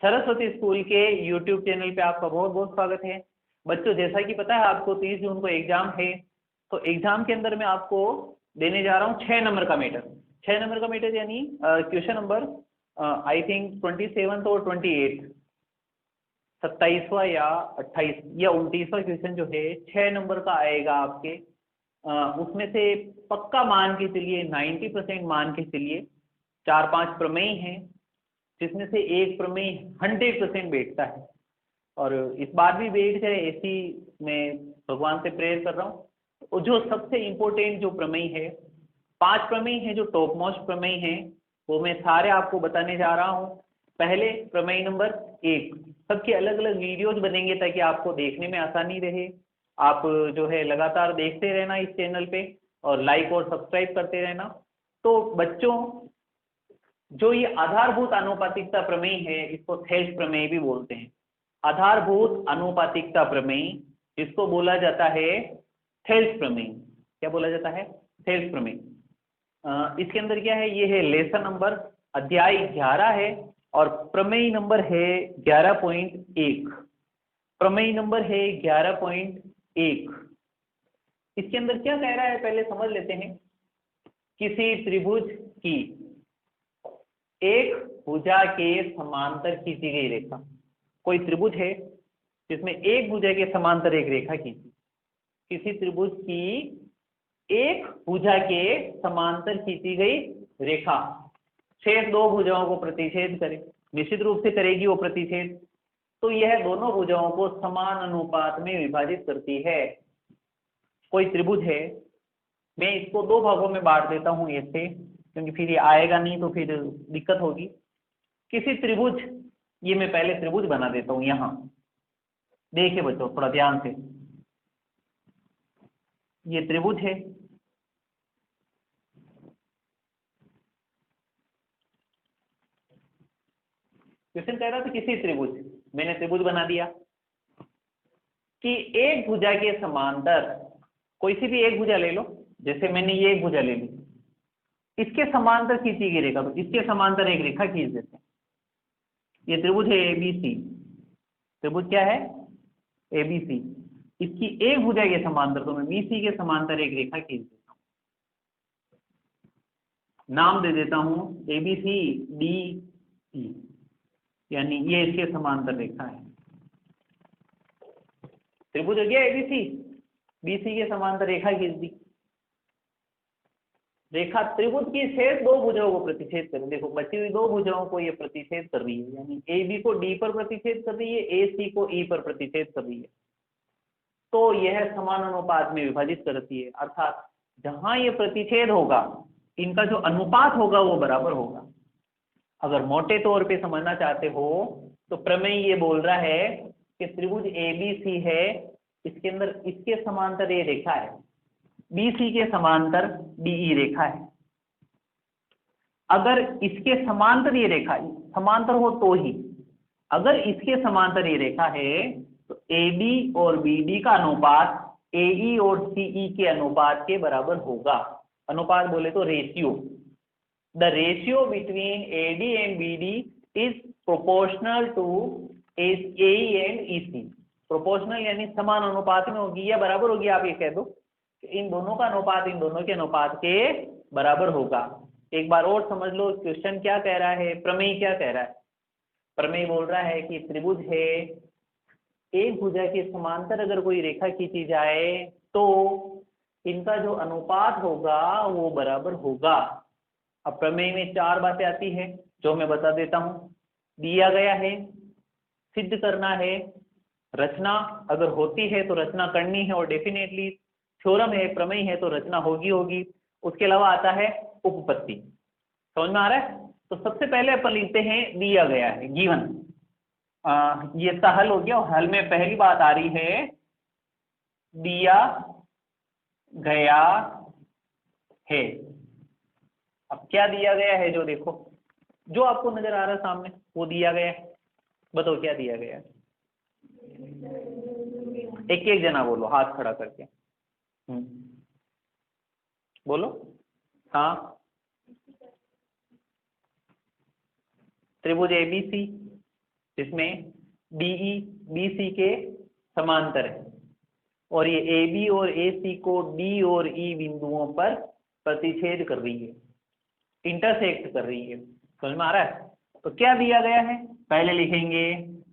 Saraswati school के YouTube channel पे आपका बहुत बहुत स्वागत है। बच्चों, जैसा कि पता है आपको 30 जून को एग्जाम है, तो एग्जाम के अंदर मैं आपको देने जा रहा हूँ 6 नंबर का मैटर। 6 नंबर का मैटर यानी क्वेश्चन नंबर आई थिंक 27 और 28, 27वां या 28 या 29वां क्वेश्चन जो है 6 नंबर का आएगा आपके। उसमें से पक्का मान के चलिए 90% मान के चलिए 4-5 प्रमेय हैं, जिसमें से एक प्रमेय 100% बैठता है और इस बार भी बैठ जाए ऐसी मैं भगवान से प्रेयर कर रहा हूँ। और जो सबसे इम्पोर्टेंट जो प्रमेय है, 5 प्रमेय हैं जो टॉप मोस्ट प्रमेय हैं, वो मैं सारे आपको बताने जा रहा हूँ। पहले प्रमेय नंबर 1, सबके अलग अलग वीडियोज बनेंगे ताकि आपको देखने में आसानी रहे। आप जो है लगातार देखते रहना इस चैनल पे और लाइक और सब्सक्राइब करते रहना। तो बच्चों, जो ये आधारभूत आनुपातिकता प्रमेय है इसको थेल्स प्रमेय भी बोलते हैं। आधारभूत आनुपातिकता प्रमेय इसको बोला जाता है थेल्स प्रमेय। क्या बोला जाता है? थेल्स प्रमेय। इसके अंदर क्या है, ये है लेसन नंबर, अध्याय 11 है और प्रमेय नंबर है 11.1। प्रमेय नंबर है 11.1। इसके अंदर क्या कह रहा है पहले समझ लेते हैं। किसी त्रिभुज की एक भुजा के समांतर खींची गई रेखा। कोई त्रिभुज है जिसमें एक भुजा के समांतर एक रेखा खींची। किसी त्रिभुज की एक भुजा के समांतर खींची गई रेखा शेष दो भुजाओं को प्रतिच्छेद करे। निश्चित रूप से करेगी वो प्रतिच्छेद। तो यह दोनों भुजाओं को समान अनुपात में विभाजित करती है। कोई त्रिभुज है, मैं इसको दो भागों में बांट देता हूं ऐसे, क्योंकि फिर ये आएगा नहीं तो फिर दिक्कत होगी। किसी त्रिभुज, ये मैं पहले त्रिभुज बना देता हूं। यहां देखिए बच्चों थोड़ा ध्यान से, ये त्रिभुज है। क्वेश्चन कह रहा था किसी त्रिभुज, मैंने त्रिभुज बना दिया कि एक भुजा के समांतर, कोई सी भी एक भुजा ले लो, जैसे मैंने ये एक भुजा ले ली, इसके समांतर खींची गई रेखा, तो इसके समांतर एक रेखा खींच देते हैं। ये त्रिभुज है एबीसी। त्रिभुज क्या है? एबीसी। इसकी एक भुजा के समांतर, तो मैं बीसी के समांतर एक रेखा खींच देता हूं। नाम दे देता हूं एबीसी डी ई, यानी ये इसके समांतर रेखा है। त्रिभुज हो गया एबीसी, बीसी के समांतर रेखा खींच दी। रेखा त्रिभुज की शेष दो भुजाओं को प्रतिच्छेद कर, देखो बची हुई दो भुजाओं को ये प्रतिच्छेद कर रही है, यानी ए बी को डी पर प्रतिच्छेद कर रही है, ए सी को ई पर प्रतिच्छेद कर रही है। तो यह समान अनुपात में विभाजित करती है, अर्थात जहां ये प्रतिच्छेद होगा इनका जो अनुपात होगा वो बराबर होगा। अगर मोटे तौर पे समझना चाहते हो तो प्रमेय ये बोल रहा है कि त्रिभुज ए बी सी है, इसके अंदर इसके समांतर ये रेखा है, बीसी के समांतर डीई रेखा है। अगर इसके समांतर ये रेखा समांतर हो तो ही, अगर इसके समांतर ये रेखा है तो AB और BD का अनुपात AE और CE के अनुपात के बराबर होगा। अनुपात बोले तो ratio. The ratio between AD and BD is proportional to AE and EC। Proportional यानी समान अनुपात में होगी या बराबर होगी, आप ये कह दो इन दोनों का अनुपात इन दोनों के अनुपात के बराबर होगा। एक बार और समझ लो क्वेश्चन क्या कह रहा है, प्रमेय क्या कह रहा है। प्रमेय बोल रहा है कि त्रिभुज है, एक भुजा के समांतर अगर कोई रेखा खींची जाए तो इनका जो अनुपात होगा वो बराबर होगा। अब प्रमेय में 4 बातें आती है जो मैं बता देता हूं। दिया गया है, सिद्ध करना है, रचना अगर होती है तो रचना करनी है और डेफिनेटली थ्योरम है, प्रमेय है तो रचना होगी होगी। उसके अलावा आता है उपपत्ति। समझ में आ रहा है? तो सबसे पहले अपन लिखते हैं दिया गया है, गिवन। ये इसका हल हो गया और हल में पहली बात आ रही है दिया गया है। अब क्या दिया गया है, जो देखो जो आपको नजर आ रहा है सामने वो दिया गया है। बताओ क्या दिया गया है? एक एक जना बोलो हाथ खड़ा करके। बोलो। हाँ, त्रिभुज एबीसी जिसमें DE BC के समांतर है और ये AB और AC को D और E बिंदुओं पर प्रतिच्छेद कर रही है, इंटरसेक्ट कर रही है। समझ में आ रहा है? तो क्या दिया गया है, पहले लिखेंगे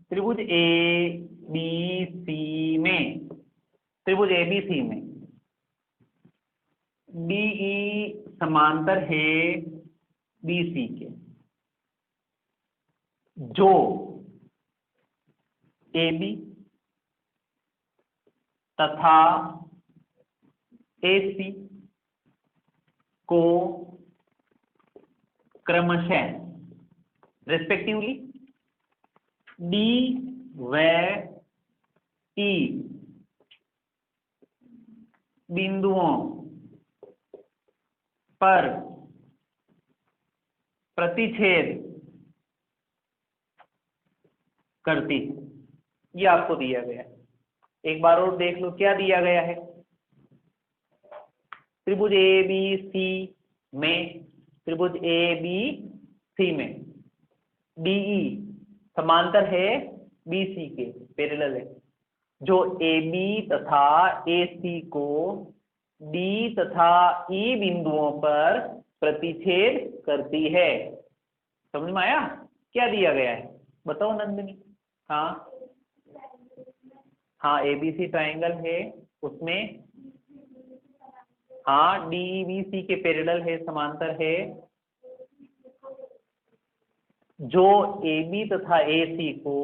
त्रिभुज ABC में, त्रिभुज ABC में DE समांतर है BC के, जो AB तथा AC को क्रमशः रेस्पेक्टिवली D व E बिंदुओं पर प्रतिच्छेद करती है। ये आपको दिया गया है। एक बार और देख लो क्या दिया गया है। त्रिभुज ABC में, त्रिभुज ABC में DE समांतर है BC के, पैरेलल है, जो AB तथा AC को D तथा E बिंदुओं पर प्रतिच्छेद करती है। समझ में आया? क्या दिया गया है बताओ नंदिनी। हाँ हाँ, ABC ट्राइंगल है, उसमें हाँ DEBC के पैरेलल है, समांतर है, जो AB तथा AC को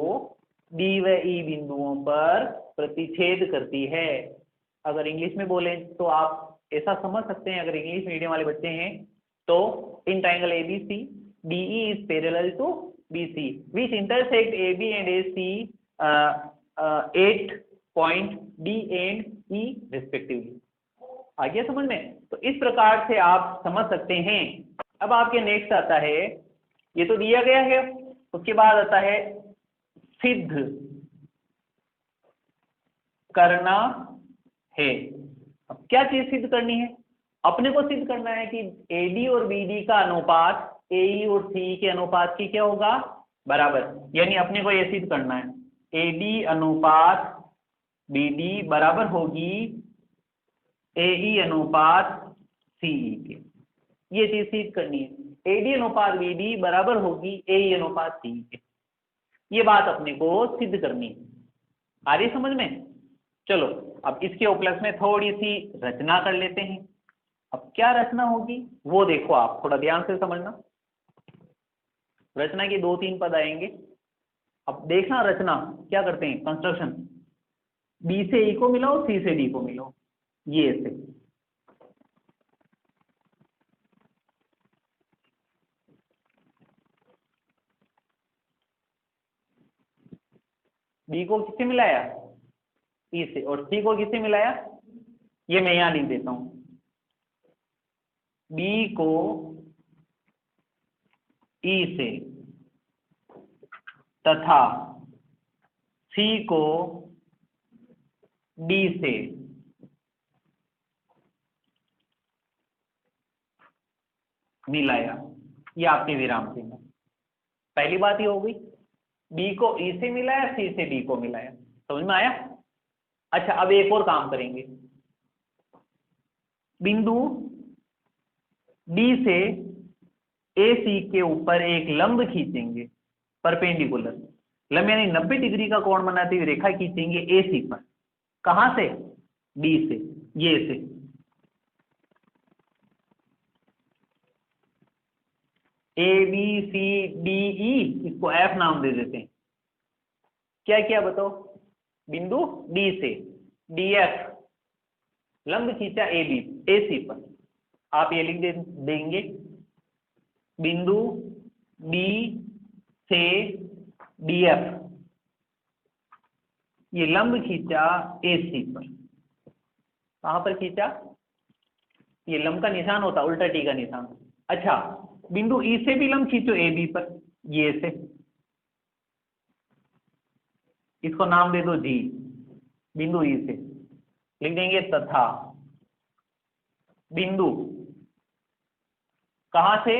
D व E बिंदुओं पर प्रतिच्छेद करती है। अगर इंग्लिश में बोले तो आप ऐसा समझ सकते हैं, अगर इंग्लिश मीडियम वाले बच्चे हैं तो in triangle ABC DE is parallel to BC which intersect AB and AC at point D and E respectively। आ गया समझ में? तो इस प्रकार से आप समझ सकते हैं। अब आपके नेक्स्ट आता है, ये तो दिया गया है, उसके बाद आता है सिद्ध करना है। अब क्या चीज सिद्ध करनी है? अपने को सिद्ध करना है कि AD और BD का अनुपात AE और CE के अनुपात की क्या होगा, बराबर। यानी अपने को यह सिद्ध करना है AD अनुपात BD बराबर होगी AE अनुपात CE के। ये चीज सिद्ध करनी है, AD अनुपात BD बराबर होगी AE अनुपात CE के। ये बात अपने को सिद्ध करनी है। आ रही समझ में? चलो अब इसके उपलक्ष्य में थोड़ी सी रचना कर लेते हैं। अब क्या रचना होगी वो देखो, आप थोड़ा ध्यान से समझना। रचना के 2-3 पद आएंगे। अब देखना रचना क्या करते हैं, कंस्ट्रक्शन। B से E को मिलाओ, C से D को मिलाओ, ये ऐसे। B को किससे मिलाया, E से, और C को किससे मिलाया, ये मैं यहां लिख देता हूं। B को E से तथा C को D से मिलाया। ये आपके विराम चिन्ह। पहली बात ये हो गई, B को E से मिलाया, C से D को मिलाया। समझ में आया? अच्छा अब एक और काम करेंगे। बिंदु D से AC के ऊपर एक लंब खींचेंगे, परपेंडिकुलर लंब, यानी 90 डिग्री का कोण बनाती हुई रेखा खींचेंगे AC पर। कहां से? D से, ये से। ABCDE, इसको F नाम दे देते हैं। क्या क्या बताओ? बिंदु D से DF लंब खींचा AC पर, आप ये लिख देंगे बिंदु D से DF ये लंब खींचा AC पर। कहां पर खींचा? ये लंब का निशान होता, उल्टा टी का निशान। अच्छा बिंदु E से भी लंब खींचो AB पर, ये से, इसको नाम दे दो G। बिंदु E से लिख देंगे तथा बिंदु कहां से?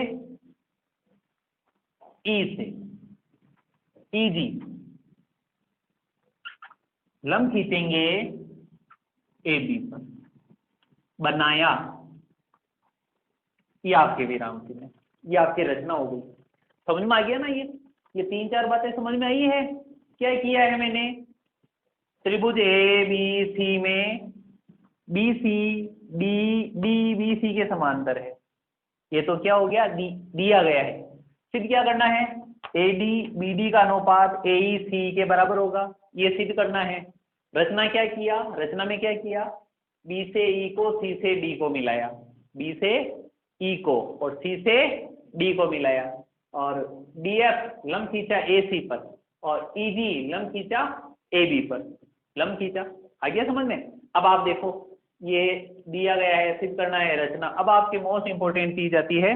E से, EG लंब खींचेंगे ए बी पर, बनाया, ये आपके विराम चिन्ह है, ये आपकी रचना हो गई। समझ में आ गया ना? ये 3-4 बातें समझ में आई है? क्या किया है मैंने? त्रिभुज ए बी सी में B C D B C के समांतर है। ये तो क्या हो गया? दिया गया है। सिद्ध क्या करना है? ए डी बी डी का अनुपात ए ई सी के बराबर होगा, ये सिद्ध करना है। रचना क्या किया? रचना में क्या किया? बी से ई को, सी से डी को मिलाया, बी से ई को और सी से डी को मिलाया, और डी एफ लंब खींचा ए सी पर, और ई जी लंब खींचा ए बी पर, लंब खींचा। आ गया समझ में? अब आप देखो, ये दिया गया है, सिद्ध करना है रचना। अब आपकी मोस्ट इंपोर्टेंट चीज आती है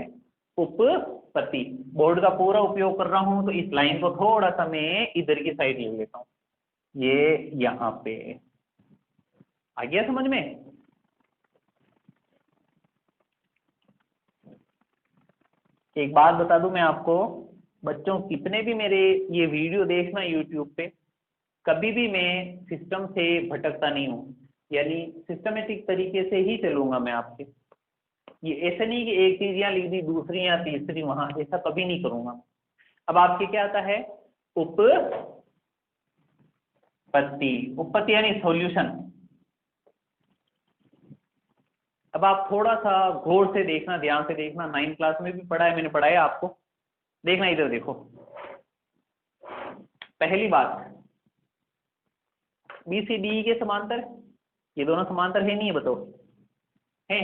उपपत्ति। बोर्ड का पूरा उपयोग कर रहा हूं तो इस लाइन को थोड़ा सा मैं इधर की साइड ले लेता हूं, ये यहाँ पे। आ गया समझ में? एक बात बता दूं मैं आपको, बच्चों कितने भी मेरे ये वीडियो देखना यूट्यूब पे, कभी भी मैं सिस्टम से भटकता नहीं हूँ, यानी सिस्टमेटिक तरीके से ही चलूंगा मैं आपके। ये ऐसा नहीं कि एक चीज यहाँ लिख दी, दूसरी या तीसरी वहां, ऐसा कभी नहीं करूंगा। अब आपके क्या आता है? उपपत्ति। उपपत्ति यानी सॉल्यूशन। अब आप थोड़ा सा गौर से देखना, ध्यान से देखना, 9th क्लास में भी पढ़ा है मैंने, पढ़ाया आपको। देखना इधर देखो, पहली बात, बी सी डी के समांतर, ये दोनों समांतर है नहीं है? बताओ, है?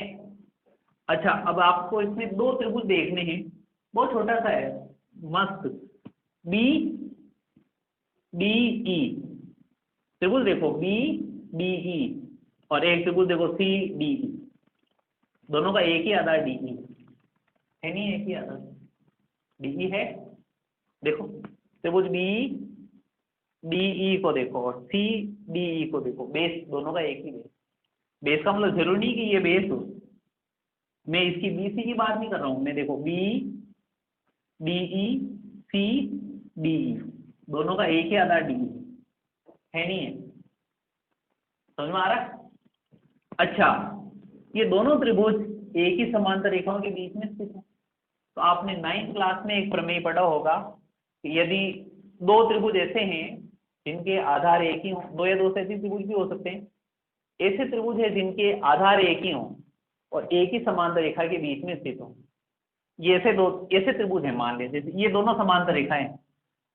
अच्छा, अब आपको इसमें 2 त्रिभुज देखने हैं, बहुत छोटा सा है, मस्त, बी डी ई त्रिभुज देखो, बी डी ई, और एक त्रिभुज देखो सी डी ई, दोनों का एक ही आधार डी ई है, नहीं? एक ही आधार डी ई है। देखो त्रिभुज बी डी ई को देखो और सी डी ई को देखो, बेस दोनों का एक ही बेस। बेस का मतलब जरूरी नहीं कि ये बेस हो, मैं इसकी बी सी की बात नहीं कर रहा हूं, मैं देखो B D E C D E, दोनों का एक ही आधार डी ई है, नहीं है? समझ में आ रहा है? अच्छा, ये दोनों त्रिभुज एक ही समांतर रेखाओं के बीच में स्थित है। तो आपने 9th क्लास में एक प्रमेय पढ़ा होगा कि यदि 2 त्रिभुज ऐसे हैं जिनके आधार एक ही हों, 2 या 2 से अधिक त्रिभुज भी हो सकते हैं, ऐसे त्रिभुज है जिनके आधार एक ही हों और एक ही समांतर रेखा के बीच में स्थित हों, ये ऐसे त्रिभुज हैं। मान लीजिए जैसे ये दोनों समांतर रेखाएं,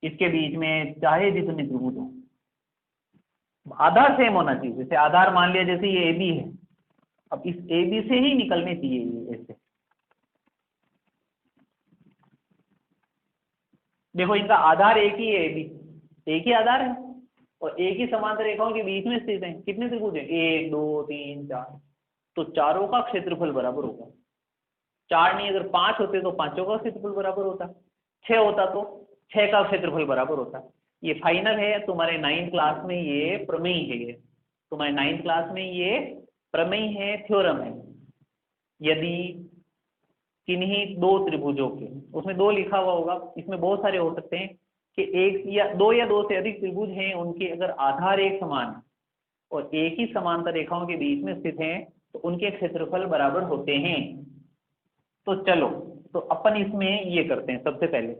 इसके बीच में चाहे जितने त्रिभुज हो, आधार सेम होना चाहिए। जैसे आधार मान लिया जैसे ये ए बी है, अब इस ए बी से ही निकलने चाहिए ये ऐसे। देखो इनका आधार एक ही है, ए बी एक ही आधार है और एक ही समांतर रेखाओं के बीच में स्थित है। कितने त्रिभुज हैं? 1 2 3 4, तो चारों का क्षेत्रफल बराबर होगा। 4 नहीं, अगर 5 होते तो पांचों का क्षेत्रफल बराबर होता, 6 होता तो 6 का क्षेत्रफल बराबर होता। ये फाइनल है तुम्हारे 9th क्लास में, ये प्रमेय है, ये तुम्हारे 9th क्लास में ये प्रमेय है, थ्योरम है। यदि किन्हीं 2 त्रिभुजों के, उसमें 2 लिखा हुआ होगा, इसमें बहुत सारे हो सकते हैं कि 1 या 2 से अधिक त्रिभुज हैं, उनके अगर आधार एक समान और एक ही समांतर रेखाओं के बीच में स्थित हैं तो उनके क्षेत्रफल बराबर होते हैं। तो चलो, तो अपन इसमें ये करते हैं। सबसे पहले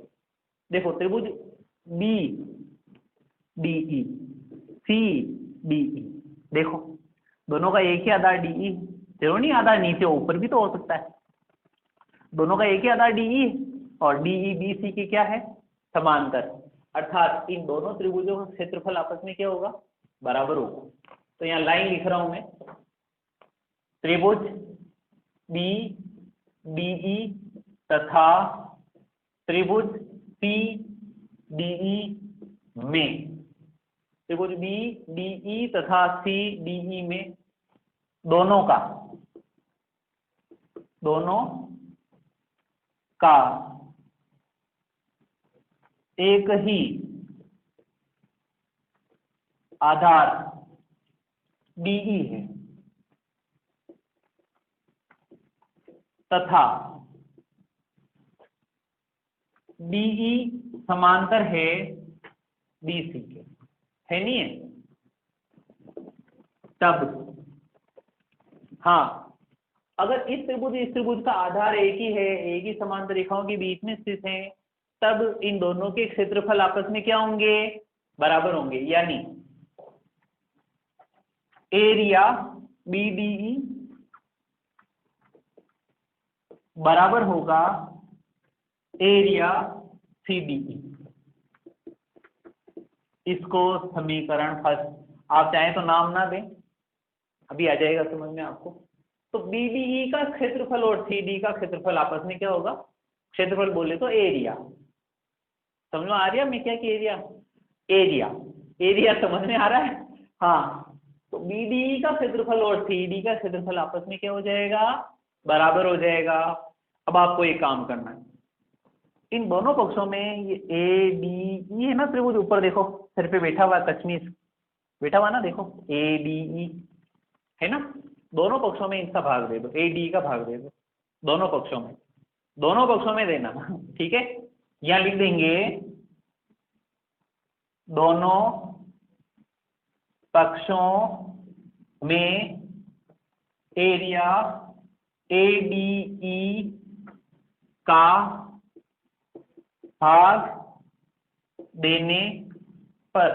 देखो त्रिभुज B D E C D E, देखो दोनों का एक ही आधार डी ई, जरूर नहीं आधार नीचे ऊपर भी तो हो सकता है। दोनों का एक ही आधार डी ई और डी ई बी सी की क्या है? समांतर, अर्थात इन दोनों त्रिभुजों का क्षेत्रफल आपस में क्या होगा? बराबर होगा। तो यहाँ लाइन लिख रहा हूं मैं, त्रिभुज बी डी ई तथा त्रिभुज सी डी ई में, त्रिभुज बी डी ई तथा सी डी ई में दोनों का एक ही आधार डीई है तथा डीई समांतर है बीसी के, है नहीं है? तब हाँ, अगर इस त्रिभुज का आधार एक ही है, एक ही समांतर रेखाओं के बीच में स्थित है, तब इन दोनों के क्षेत्रफल आपस में क्या होंगे, बराबर होंगे। यानी एरिया BDE बराबर होगा एरिया CDE। इसको समीकरण फर्स्ट, आप चाहें तो नाम ना दें, अभी आ जाएगा समझ में आपको। तो BDE का क्षेत्रफल और CD का क्षेत्रफल आपस में क्या होगा, क्षेत्रफल बोले तो एरिया। समझ में आ रहा है मैं क्या कि एरिया एरिया एरिया समझ में आ रहा है। हाँ, तो BDE का क्षेत्रफल और CD का क्षेत्रफल आपस में क्या हो जाएगा, बराबर हो जाएगा। अब आपको एक काम करना है, इन दोनों पक्षों में ये ADE है ना त्रिभुज, ऊपर देखो सिर पे बैठा हुआ कश्मीर बैठा हुआ ना, देखो ADE है ना, दोनों पक्षों में इसका भाग दे दो, ADE का भाग दे दो, दोनों पक्षों में देना, ठीक है। यहां लिख देंगे दोनों पक्षों में एरिया ADE का भाग देने पर,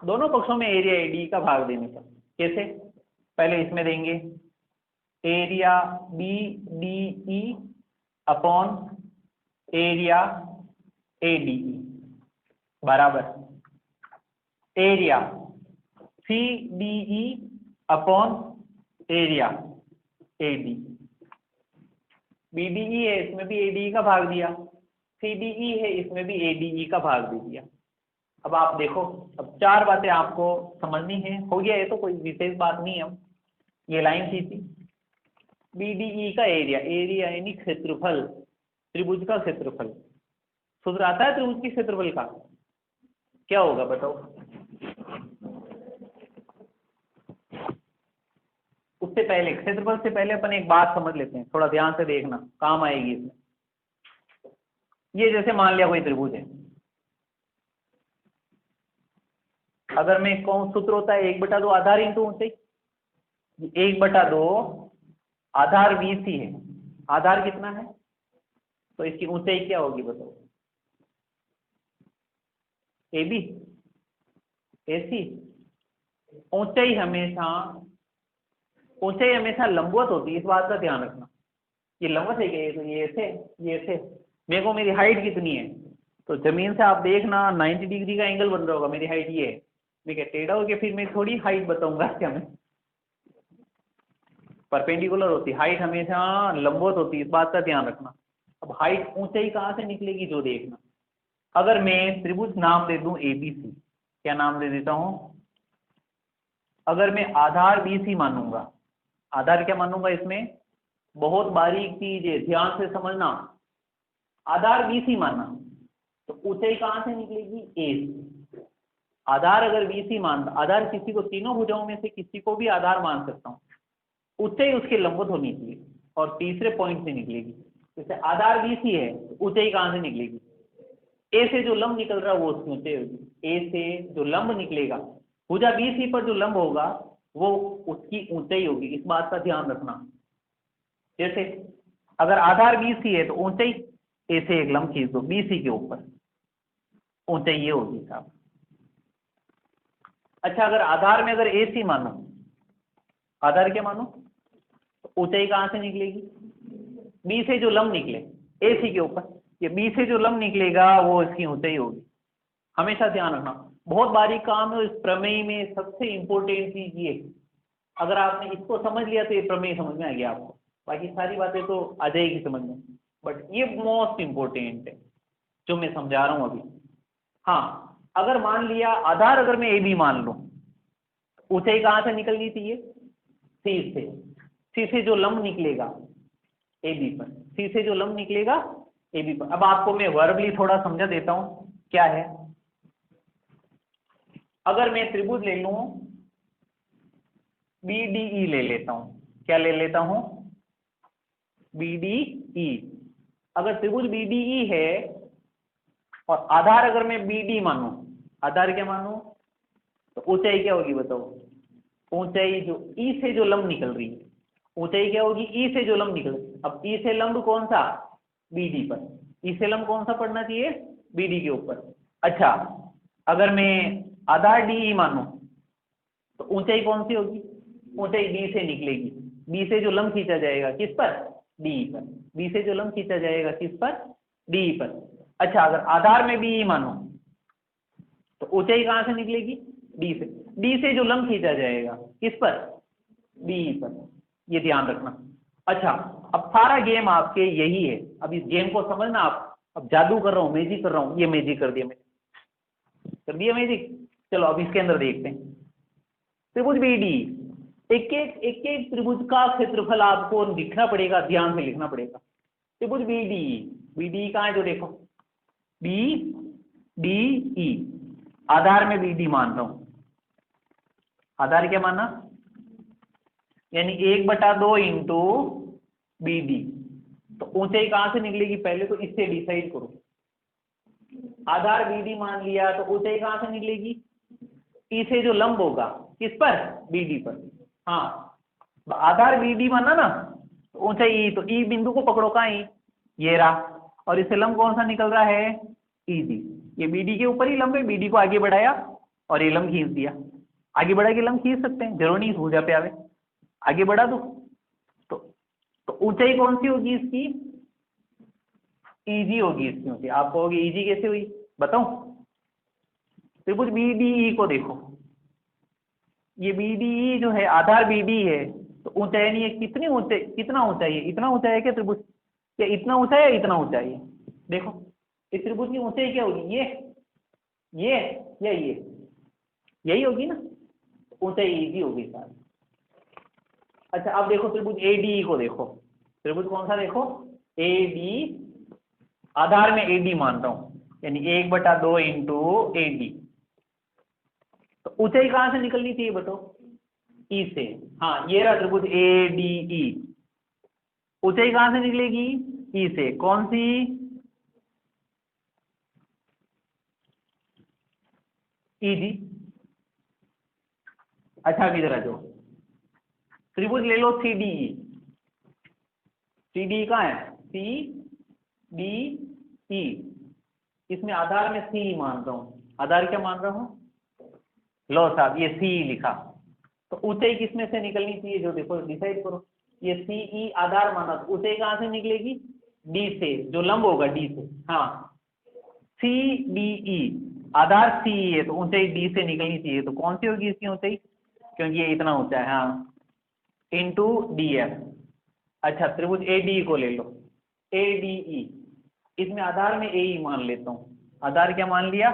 दोनों पक्षों में एरिया ADE का भाग देने पर कैसे, पहले इसमें देंगे area BDE upon area ADE बराबर area CDE upon area AD। BDE है इसमें भी ADE का भाग दिया, CDE है इसमें भी ADE का भाग दे दिया। अब आप देखो, अब चार बातें आपको समझनी है, हो गया ये तो कोई विशेष बात नहीं है। अब ये लाइन खींची, BDE का एरिया यानी क्षेत्रफल, त्रिभुज का क्षेत्रफल, सूत्र आता है त्रिभुज के क्षेत्रफल का, क्या होगा बताओ। उससे पहले क्षेत्रफल से पहले अपन एक बात समझ लेते हैं, थोड़ा ध्यान से देखना, काम आएगी इसमें। ये जैसे मान लिया कोई त्रिभुज है, अगर मैं कौन सूत्र होता है 1/2 आधार इंटू ऊंचाई, 1/2 आधार BC है, आधार कितना है तो इसकी ऊंचाई क्या होगी बताओ, AB AC। ऊंचाई हमेशा लंबवत होती है, इस बात का ध्यान रखना। ये लंबवत है क्या, ये तो ये ऐसे मेरे को मेरी हाइट कितनी है, तो जमीन से आप देखना 90 डिग्री का एंगल बन रहा होगा, मेरी हाइट ये है, मैं क्या टेढ़ा हो गया फिर मैं थोड़ी हाइट बताऊंगा क्या, मैं परपेंडिकुलर होती, हाइट हमेशा लंबवत होती है, इस बात का ध्यान रखना। अब हाइट ऊंचाई कहाँ से निकलेगी जो देखना, अगर मैं त्रिभुज नाम दे दूं ABC, क्या नाम दे देता हूं, अगर मैं आधार BC मानूंगा, आधार क्या मानूंगा इसमें, बहुत बारीक चीज है ध्यान से समझना, आधार BC माना तो ऊंचाई कहां से निकलेगी A से। आधार अगर BC मानता, आधार किसी को तीनों भुजाओं में से किसी को भी आधार मान सकता हूं, ऊंचाई उसके लंबवत होनी चाहिए और तीसरे पॉइंट से निकलेगी। जैसे आधार BC है, ऊंचाई कहां से निकलेगी, A से जो लंब निकल रहा है वो उसकी ऊंचाई होगी, A से जो लंब निकलेगा, भुजा BC पर जो लंब होगा वो उसकी ऊंचाई होगी, इस बात का ध्यान रखना। जैसे अगर आधार BC है तो ऊंचाई A से एक लंब खींच दो BC के ऊपर, ऊंचाई ये होगी साहब। अच्छा, अगर आधार में अगर AC मानो, आधार क्या मानो, ऊंचाई कहां से निकलेगी, B से जो लंब निकले AC के ऊपर, ये B से जो लंब निकलेगा वो इसकी ऊंचाई होगी, हमेशा ध्यान रखना। बहुत बारीक काम है, इस प्रमेय में सबसे इंपॉर्टेंट चीज ये, अगर आपने इसको समझ लिया तो ये प्रमेय समझ में आ गया आपको, बाकी सारी बातें तो आ जाएगी समझ में, बट ये मोस्ट इंपॉर्टेंट है जो मैं समझा रहा हूं अभी। हाँ, अगर मान लिया आधार अगर मैं AB मान लूं, ऊंचाई कहां से निकलनी चाहिए, C से जो लंब निकलेगा AB पर, C से जो लंब निकलेगा AB पर। अब आपको मैं वर्बली थोड़ा समझा देता हूं क्या है। अगर मैं त्रिभुज ले लूं BDE ले लेता हूं, क्या ले लेता हूं, BDE। अगर त्रिभुज BDE है और आधार अगर मैं BD मानूं, आधार क्या मानूं, तो ऊंचाई क्या होगी बताओ, ऊंचाई जो ई से जो लंब निकल रही है, ऊंचाई क्या होगी, ई से जो लंब निकल, अब ई से लंब कौन सा, बीडी पर, ई से लंब कौन सा पड़ना चाहिए, बीडी के ऊपर। अच्छा, अगर मैं आधार डी मानूं तो ऊंचाई कौन सी होगी, ऊंचाई डी से निकलेगी, बी से जो लंब खींचा जाएगा किस पर, डी पर, बी से जो लंब खींचा जाएगा किस पर, डी पर। अच्छा, अगर आधार में बी मानो तो ऊंचाई कहां से निकलेगी, डी से जो लंब खींचा जाएगा किस पर, बी पर, ये ध्यान रखना। अच्छा, अब सारा गेम आपके यही है, अब इस गेम को समझना आप। अब जादू कर रहा हूं, मैजिक कर रहा हूं, ये मैजिक कर दिया मैंने, कर दिया मैजिक। चलो अब इसके अंदर देखते हैं, त्रिभुज बीडी, एक एक त्रिभुज का क्षेत्रफल आपको लिखना पड़ेगा, ध्यान से लिखना पड़ेगा। त्रिभुज बीडी, बीडी कहाँ है जो देखो, बी डी ई, आधार में बीडी मान रहा हूं, आधार क्या माना, यानी 1/2 इंटू बी डी। तो ऊंचाई कहां से निकलेगी, पहले तो इससे डिसाइड करो। आधार बी डी मान लिया तो ऊंचाई कहां से निकलेगी, ई से जो लंब होगा किस पर, बी डी पर। हाँ, आधार बी डी माना ना, तो ऊंचाई ई, तो ई बिंदु को पकड़ो, कहाँ ई, ये रहा, और इससे लंब कौन सा निकल रहा है, ई डी। ये बी डी के ऊपर ही लंब है, बी डी को आगे बढ़ाया और ये लंब खींच दिया। आगे बढ़ा के लंब खींच सकते हैं, जरूर नहीं भूजा पे आवे, आगे बढ़ा दो। तो ऊंचाई कौन सी होगी इसकी, ईजी होगी इसकी ऊंचाई। आप कहोगे ईजी कैसे हुई, बताऊं, त्रिभुज बीडीई को देखो, ये बीडीई जो है, आधार बीडी है, तो ऊंचाई नहीं है, कितनी ऊंचाई, कितना ऊंचाई है, इतना ऊंचाई है क्या त्रिभुज, या इतना ऊंचा है या इतना ऊंचाई है, देखो इस त्रिभुज की ऊंचाई क्या होगी, ये या ये, यही होगी ना, ऊंचाई ईजी होगी सारी। अच्छा, अब देखो त्रिभुज एडी को देखो, त्रिभुज कौन सा देखो, एडी, आधार में एडी मान रहा हूं, यानी 1/2 इंटू एडी। तो ऊंचाई कहां से निकलनी चाहिए बताओ, ई से। हाँ, ये रहा त्रिभुज एडीई, ऊंचाई कहां से निकलेगी, ई से, कौन सी, ईडी। अच्छा, अब इधर आ जाओ, त्रिभुज ले लो सी डी ई, सी डी कहाँ है, सी डी ई, इसमें आधार में सी मान रहा हूं, आधार क्या मान रहा हूं, लो साहब ये सी लिखा, तो ऊंचाई किसमें से निकलनी चाहिए, जो देखो डिसाइड करो, ये सी ई आधार माना, तो ऊंचाई कहां से निकलेगी, डी से, जो लंब होगा डी से। हाँ, सी डी ई, आधार सी है तो ऊंचाई डी से निकलनी चाहिए, तो कौन सी होगी इसकी ऊंचाई, क्योंकि ये इतना ऊंचा है, हाँ, इंटू डी एफ। अच्छा, त्रिभुज ए डी को ले लो, ए डी ई, इसमें आधार में ए ई मान लेता हूँ, आधार क्या मान लिया,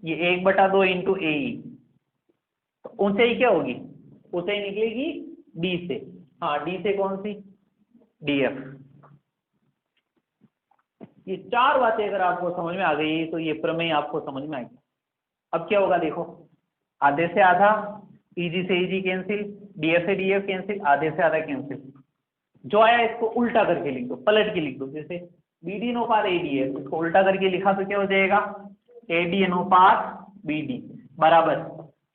ये 1/2 इंटू ए ई, तो ऊंचाई क्या होगी, ऊंचाई निकलेगी डी से। हाँ, डी से कौन सी, डी एफ। ये चार बातें अगर आपको समझ में आ गई तो ये प्रमेय आपको समझ में आएगी। अब क्या होगा देखो, आधे से आधा, ईजी से ईजी कैंसिल, डीएफ से डीएफ कैंसिल, आधे से आधा कैंसिल, जो आया इसको उल्टा करके लिख दो, पलट के लिख दो, जैसे बीडी अनुपात एडी है, इसको उल्टा करके लिखा तो क्या हो जाएगा, एडी अनुपात बीडी बराबर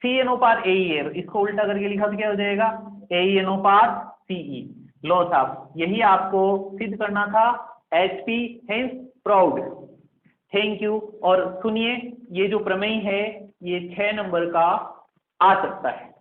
सी अनुपात एई है, इसको उल्टा करके लिखा तो क्या हो जाएगा, एई अनुपात सीई। लो साहब, यही आपको सिद्ध करना था, HP hence proud. Thank you. और सुनिए, ये जो प्रमेय है ये 6 नंबर का आ सकता है।